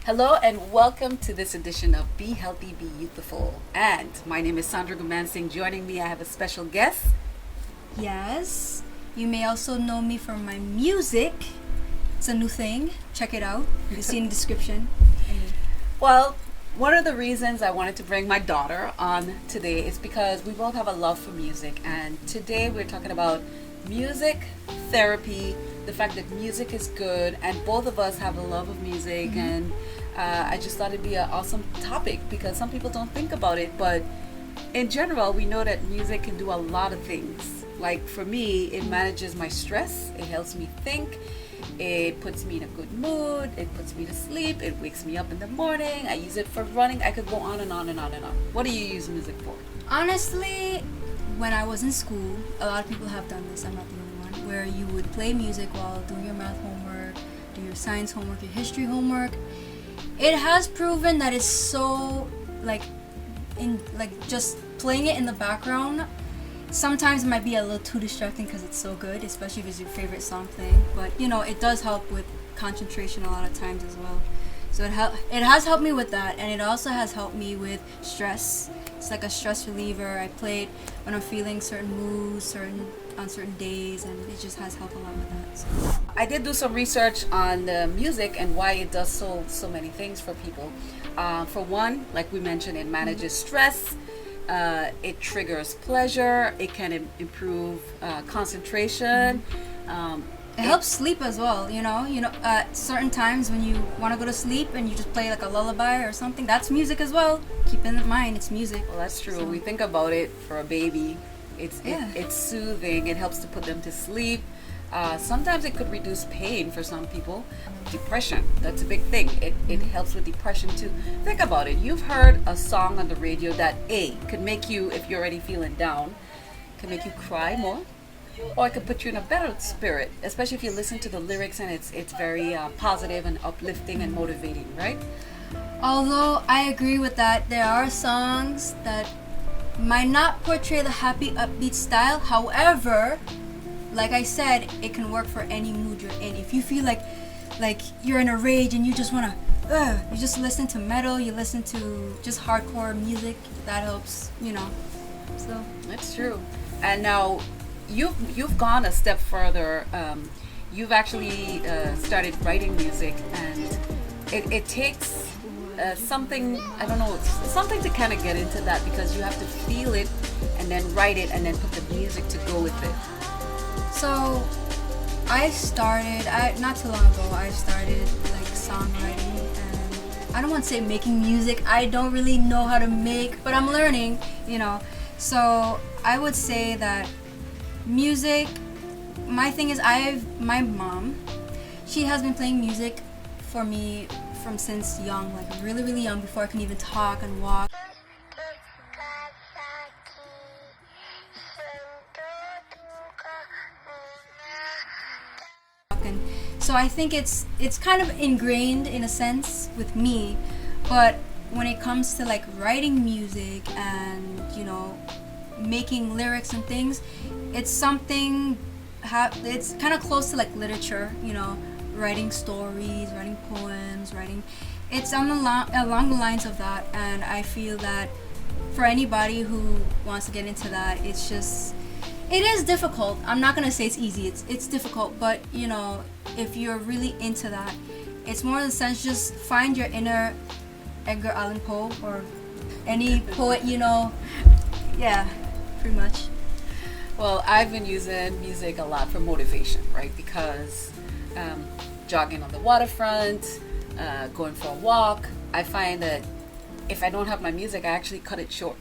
Hello and welcome to this edition of Be Healthy, Be Youthful. And my name is Sandra Gumansing. Joining me, I have a special guest. Yes. You may also know me from my music. It's a new thing. Check it out. You see in the description. Well, one of the reasons I wanted to bring my daughter on today is because we both have a love for music. And today we're talking about music therapy, the fact that music is good, and both of us have a love of music. And I just thought it'd be an awesome topic because some people don't think about it, but in general we know that music can do a lot of things. Like for me, it manages my stress, it helps me think, it puts me in a good mood, it puts me to sleep, it wakes me up in the morning, I use it for running. I could go on and on and on and on. What do you use music for? Honestly, when I was in school, a lot of people have done this, I'm not the only one, where you would play music while doing your math homework, do your science homework, your history homework. It has proven that it's so just playing it in the background sometimes it might be a little too distracting because it's so good, especially if it's your favorite song playing. But it does help with concentration a lot of times as well. So it has helped me with that, and it also has helped me with stress. It's like a stress reliever. I play it when I'm feeling certain moods, on certain days, and it just has helped a lot with that. So. I did do some research on the music and why it does so many things for people. For one, like we mentioned, it manages stress. It triggers pleasure. It can improve concentration. It helps sleep as well. Certain times when you want to go to sleep and you just play like a lullaby or something, that's music as well. Keep in mind, it's music. Well, that's true. We think about it for a baby. It's soothing. It helps to put them to sleep. Sometimes it could reduce pain for some people. Depression, that's a big thing. It helps with depression too. Think about it. You've heard a song on the radio that could make you, if you're already feeling down, can make you cry more, or it could put you in a better spirit, especially if you listen to the lyrics and it's very positive and uplifting and motivating, right? Although I agree with that, there are songs that might not portray the happy upbeat style. However, like I said, it can work for any mood you're in. If you feel like you're in a rage and you just want to you just listen to metal, you listen to just hardcore music, that helps, so that's true. And now you've gone a step further. You've actually started writing music, and it takes something, I don't know, something to kind of get into that, because you have to feel it and then write it and then put the music to go with it. So I started, not too long ago, I started songwriting, and I don't want to say making music. I don't really know how to make, but I'm learning, So I would say that music, my thing is my mom, she has been playing music for me from since young, really, really young, before I can even talk and walk. So I think it's kind of ingrained in a sense with me, but when it comes to writing music and making lyrics and things, it's something it's kind of close to literature, writing stories, writing poems, it's along the lines of that. And I feel that for anybody who wants to get into that, it is difficult. I'm not gonna say it's easy. It's difficult, but if you're really into that, it's more in the sense, just find your inner Edgar Allan Poe or any poet, yeah, pretty much. Well, I've been using music a lot for motivation, right? Because jogging on the waterfront, going for a walk, I find that if I don't have my music, I actually cut it short.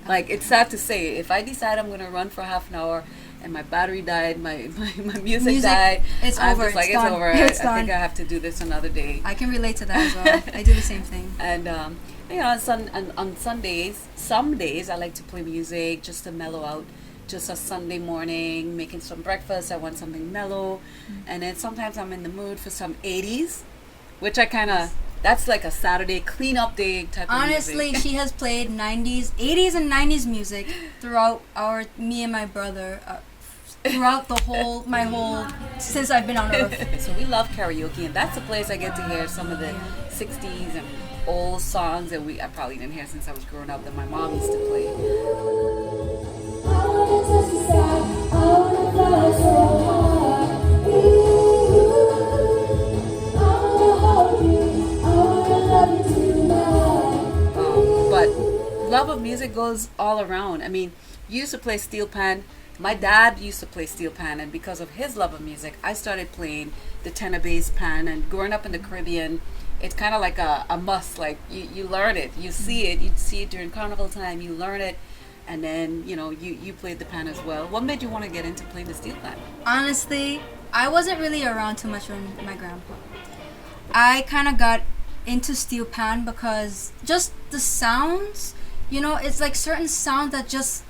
It's sad to say, if I decide I'm going to run for half an hour and my battery died, my music died, it's I'm over. just It's done. over. It's I done. think I have to do this another day. I can relate to that as well. I do the same thing. And on Sundays, some days I like to play music just to mellow out. Just a Sunday morning, making some breakfast, I want something mellow. And then sometimes I'm in the mood for some 80s, which that's like a Saturday cleanup day type of music. Honestly, she has played 80s and 90s music throughout me and my brother, throughout my whole since I've been on Earth. So we love karaoke, and that's the place I get to hear some of the 60s and old songs that I probably didn't hear since I was growing up that my mom used to play. But love of music goes all around. I mean, you used to play steel pan. My dad used to play steel pan, and because of his love of music, I started playing the tenor bass pan. And growing up in the Caribbean, it's kind of like a must. Like you learn it, you see it during carnival time, you learn it, and then you played the pan as well. What made you want to get into playing the steel pan? Honestly, I wasn't really around too much when my grandpa. I kind of got into steel pan because just the sounds, it's like certain sound that just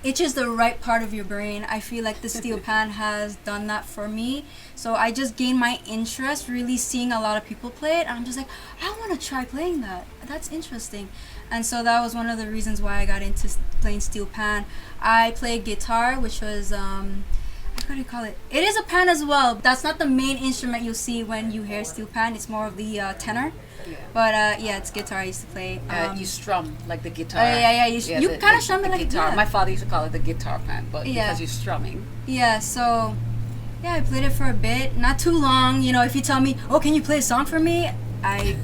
itches the right part of your brain. I feel like the steel pan has done that for me. So I just gained my interest really seeing a lot of people play it, and I'm just like, I want to try playing that. That's interesting. And so that was one of the reasons why I got into playing steel pan. I played guitar, which was what do you call it? It is a pan as well. That's not the main instrument you'll see when you hear steel pan. It's more of the tenor. Yeah. But it's guitar I used to play. You strum like the guitar. Yeah. You kind of strum it like guitar. Yeah. My father used to call it the guitar pan, but because you're strumming. Yeah, so I played it for a bit, not too long. If you tell me, oh, can you play a song for me? I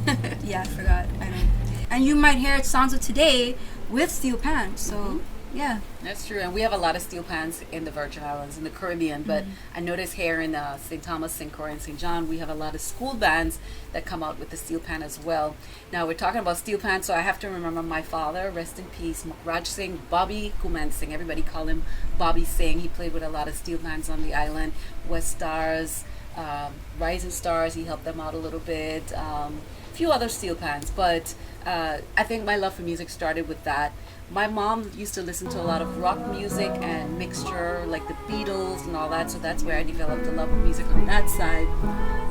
forgot. I don't. And you might hear songs of today with steel pan. So yeah. That's true, and we have a lot of steel pans in the Virgin Islands, in the Caribbean, but I noticed here in St. Thomas, St. Croix, and St. John, we have a lot of school bands that come out with the steel pan as well. Now, we're talking about steel pan, so I have to remember my father, rest in peace, Mukraj Singh, Bobby Kuman Singh, everybody call him Bobby Singh. He played with a lot of steel pans on the island, West Stars, Rising Stars, he helped them out a little bit, a few other steel pans, but I think my love for music started with that. My mom used to listen to a lot of rock music and mixture, like the Beatles and all that, so that's where I developed a love of music on that side.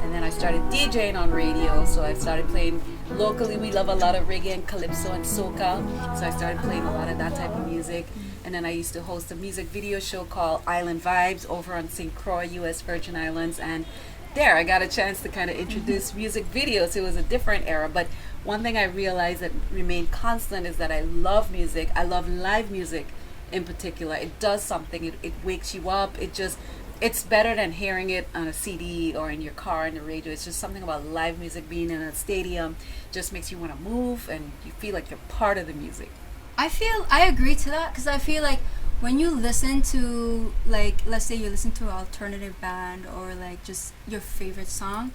And then I started DJing on radio, so I started playing locally. We love a lot of reggae and calypso and soca, so I started playing a lot of that type of music. And then I used to host a music video show called Island Vibes over on St. Croix, U.S. Virgin Islands, and there I got a chance to kind of introduce music videos. It was a different era, but one thing I realized that remained constant is that I love music. I love live music in particular. It does something. It wakes you up. It's better than hearing it on a CD or in your car on the radio. It's just something about live music, being in a stadium, just makes you want to move and you feel like you're part of the music. I agree to that, because I feel like when you listen to, like, let's say you listen to an alternative band or like just your favorite song,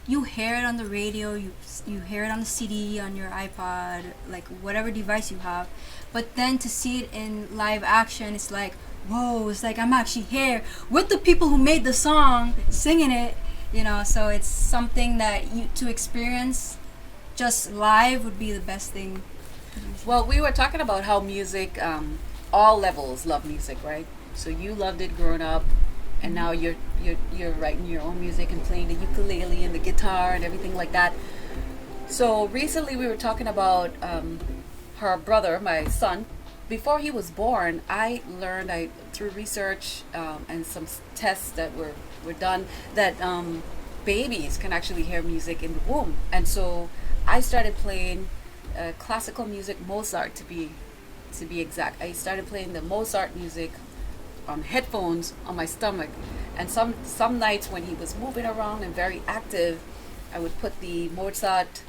you hear it on the radio, you hear it on the CD, on your iPod, like whatever device you have, but then to see it in live action, it's like, whoa, it's like I'm actually here with the people who made the song singing it, so it's something that to experience just live would be the best thing. Well, we were talking about how music, all levels love music, right? So you loved it growing up, and now you're writing your own music and playing the ukulele and the guitar and everything like that. So recently we were talking about her brother, my son. Before he was born, I learned through research and some tests that were done that babies can actually hear music in the womb, and so I started playing classical music, Mozart to be exact. I started playing the Mozart music on headphones on my stomach, and some nights when he was moving around and very active, I would put the Mozart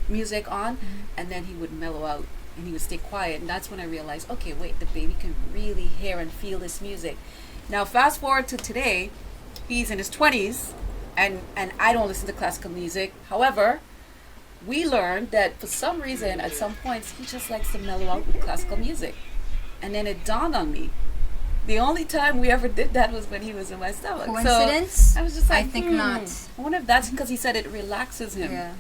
music on, and then he would mellow out and he would stay quiet, and that's when I realized, okay, wait, the baby can really hear and feel this music. Now fast forward to today, he's in his 20s, and I don't listen to classical music. However, we learned that for some reason at some points he just likes to mellow out with classical music, and then it dawned on me, the only time we ever did that was when he was in my stomach. Coincidence? So I was just like, I think not. I wonder if that's because he said it relaxes him. Yeah.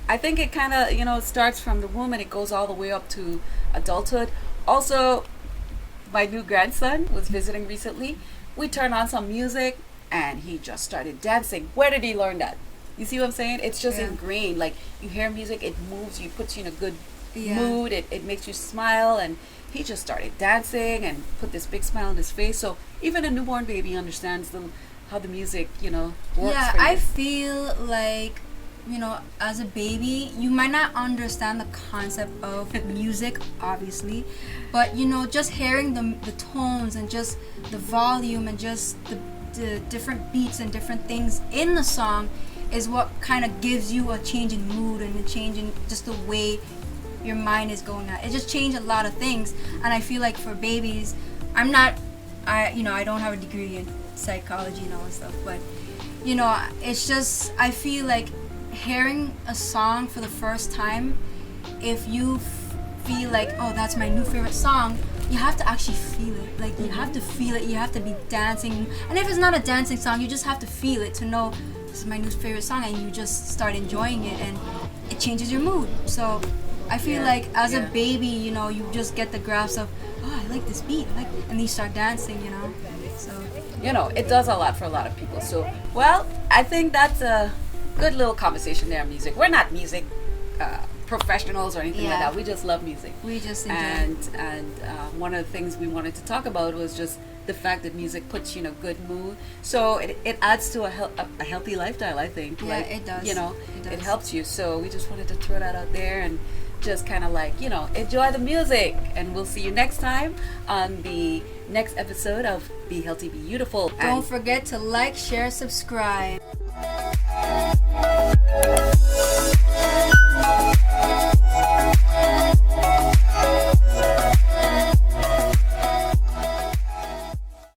I think it kind of, starts from the womb and it goes all the way up to adulthood. Also, my new grandson was visiting recently. We turned on some music and he just started dancing. Where did he learn that? You see what I'm saying? It's just ingrained. Like, you hear music, it moves you, puts you in a good mood, it makes you smile, and he just started dancing and put this big smile on his face. So even a newborn baby understands how the music, works Yeah, for you. I feel like, as a baby, you might not understand the concept of music, obviously, but just hearing the tones and just the volume and just the different beats and different things in the song is what kind of gives you a change in mood and a change in just the way your mind is going at. It just changed a lot of things, and I feel like for babies, I don't have a degree in psychology and all that stuff, but it's just, I feel like hearing a song for the first time, if you feel like, oh, that's my new favorite song, you have to actually feel it. Like, you have to feel it, you have to be dancing, and if it's not a dancing song, you just have to feel it to know this is my new favorite song, and you just start enjoying it, and it changes your mood. So I feel like as a baby, you just get the grasp of, oh, I like this beat, and then you start dancing, so It does a lot for a lot of people. So, well, I think that's a good little conversation there on music. We're not music professionals or anything like that. We just love music. We just enjoy and one of the things we wanted to talk about was just the fact that music puts you in a good mood. So it adds to a healthy lifestyle, I think. Yeah, it does. It helps you. So we just wanted to throw that out there and just kind of enjoy the music. And we'll see you next time on the next episode of Be Healthy, Be Beautiful. Don't forget to like, share, subscribe.